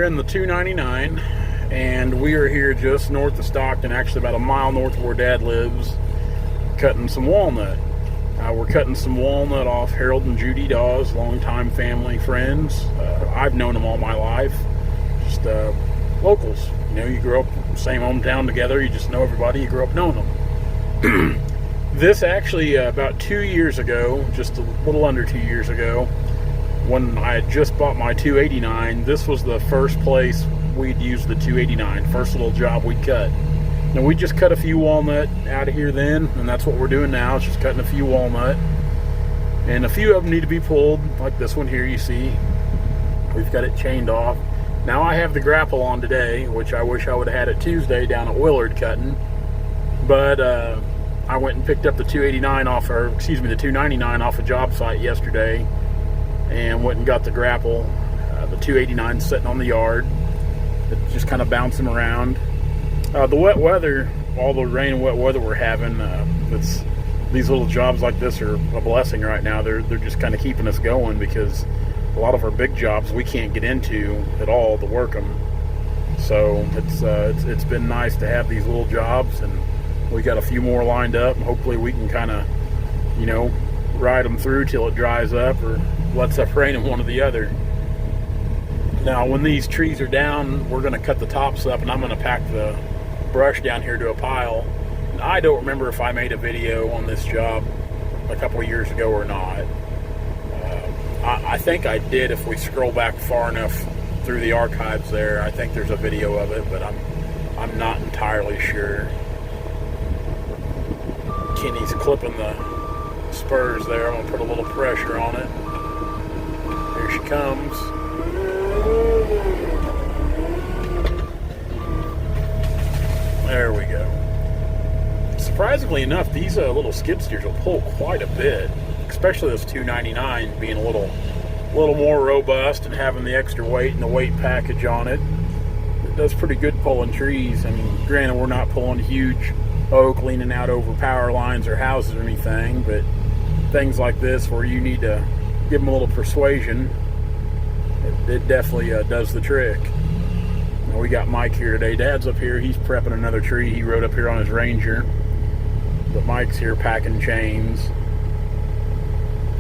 in the 299, and we are here just north of Stockton, actually about a mile north of where Dad lives, cutting some walnut. We're cutting some walnut off Harold and Judy Dawes, longtime family friends. I've known them all my life, just locals. You know, you grew up same hometown together, you just know everybody, you grew up knowing them. This actually, about 2 years ago, just a little under 2 years ago, when I had just bought my 289, this was the first place we'd use the 289, first little job we'd cut. Now, we just cut a few walnut out of here then, and that's what we're doing now, is just cutting a few walnut. And a few of them need to be pulled, like this one here you see. We've got it chained off. Now I have the grapple on today, which I wish I would have had it Tuesday down at Willard cutting. But I went and picked up the 289 off, or excuse me, the 299 off a job site yesterday, and went and got the grapple. The 289 sitting on the yard, just kind of bouncing around. The wet weather, all the rain and wet weather we're having, these little jobs like this are a blessing right now. They're just kind of keeping us going, because a lot of our big jobs we can't get into at all to work them. So it's been nice to have these little jobs, and we got a few more lined up, and hopefully we can kind of, you know, ride them through till it dries up or lets up rain in one or the other. Now, when these trees are down, we're going to cut the tops up, and I'm going to pack the brush down here to a pile. And I don't remember if I made a video on this job a couple of years ago or not. I think I did. If we scroll back far enough through the archives there, I think there's a video of it, but I'm not entirely sure. Kenny's clipping the spurs there. I'm going to put a little pressure on it. Here she comes. There we go. Surprisingly enough, these little skid steers will pull quite a bit, especially this 299 being a little more robust and having the extra weight and the weight package on it. It does pretty good pulling trees. I mean, granted, we're not pulling huge oak leaning out over power lines or houses or anything, but things like this where you need to give them a little persuasion, it definitely does the trick. Now, we got Mike here today. Dad's up here. He's prepping another tree. He rode up here on his Ranger. But Mike's here packing chains.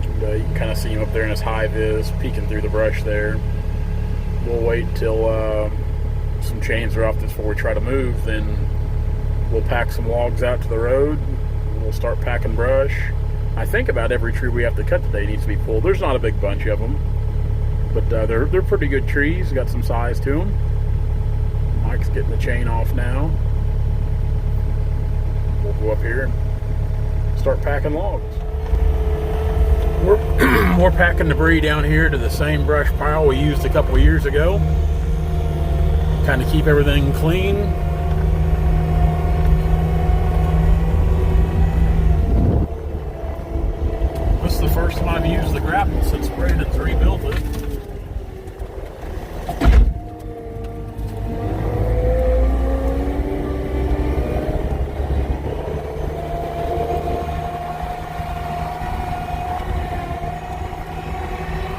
And, you can kind of see him up there in his high-vis, peeking through the brush there. We'll wait until some chains are off before we try to move. Then we'll pack some logs out to the road. And we'll start packing brush. I think about every tree we have to cut today needs to be pulled. There's not a big bunch of them, but they're pretty good trees. Got some size to them. Mike's getting the chain off now. We'll go up here and start packing logs. We're packing debris down here to the same brush pile we used a couple of years ago. Kind of keep everything clean. This is the first time I've used the grapple since Brandon's rebuilt it.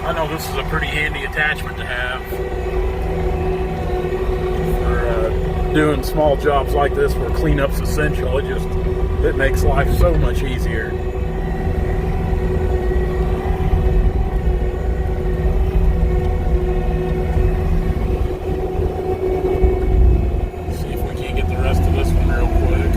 I know this is a pretty handy attachment to have for doing small jobs like this where cleanup's essential. It makes life so much easier. See if we can get the rest of this one real quick.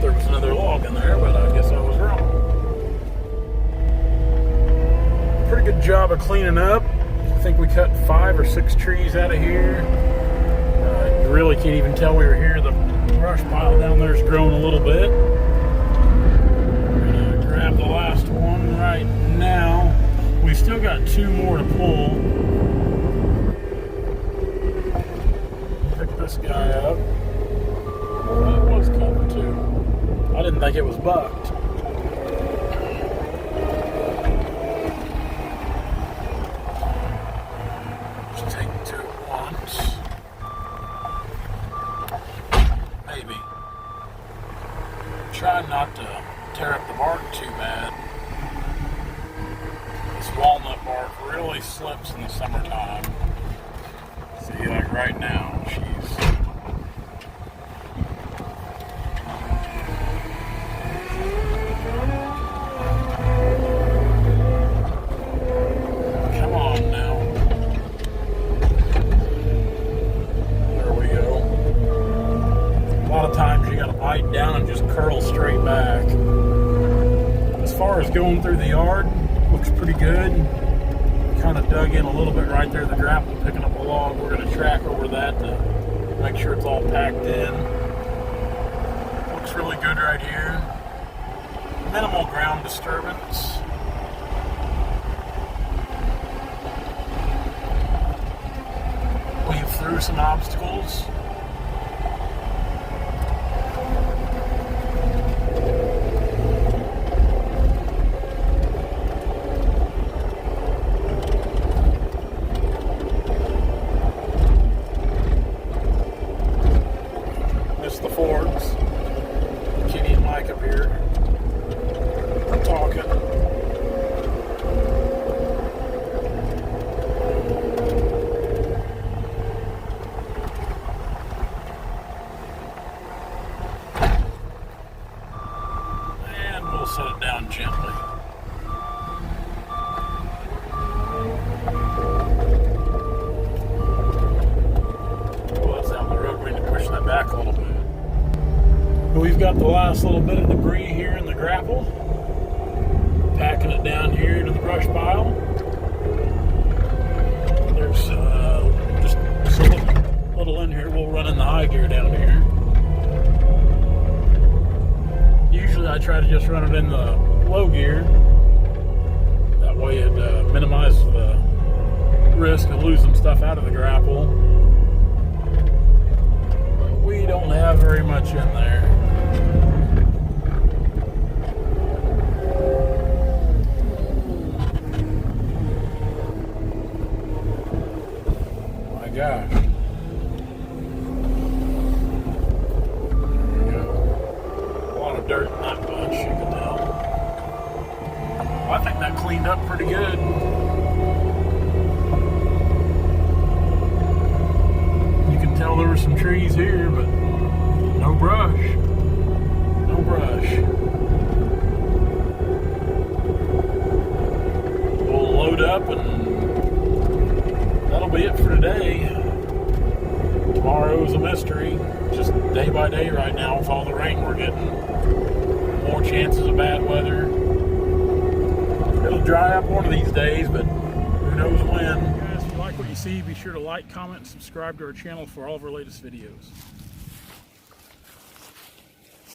There was another log in there, but I guess I was wrong. Pretty good job of cleaning up. I think we cut 5 or 6 trees out of here. You really can't even tell we were here. The brush pile down there is growing a little bit. We're going to grab the last one right now. We still got 2 more to pull. Pick this guy up. That was covered. didn't think it was bucked. Just take two at once. Maybe. Try not to tear up the bark too bad. This walnut bark really slips in the summertime. See, like right now, come on now. There we go. A lot of times you gotta bite down and just curl straight back. As far as going through the yard, looks pretty good. Kind of dug in a little bit right there at the grapple, picking up a log. We're going to track over that to make sure it's all packed in. Looks really good right here. Minimal ground disturbance. Weave through some obstacles. The Fords. Kenny and Mike up here. I'm talking. And we'll set it down gently. Oh, that's out the road. We need to push that back a little bit. We've got the last little bit of debris here in the grapple. Packing it down here to the brush pile. There's just a little in here. We'll run in the high gear down here. Usually I try to just run it in the low gear. That way it minimizes the risk of losing stuff out of the grapple. But we don't have very much in there. Gosh. There we go. A lot of dirt in that bunch, you can tell. Well, I think that cleaned up pretty good. You can tell there were some trees here, but no brush. No brush. We'll load up and that'll be it for today. Tomorrow's a mystery. Just day by day right now with all the rain we're getting. More chances of bad weather. It'll dry up one of these days, but who knows when. Guys, if you like what you see, be sure to like, comment, and subscribe to our channel for all of our latest videos.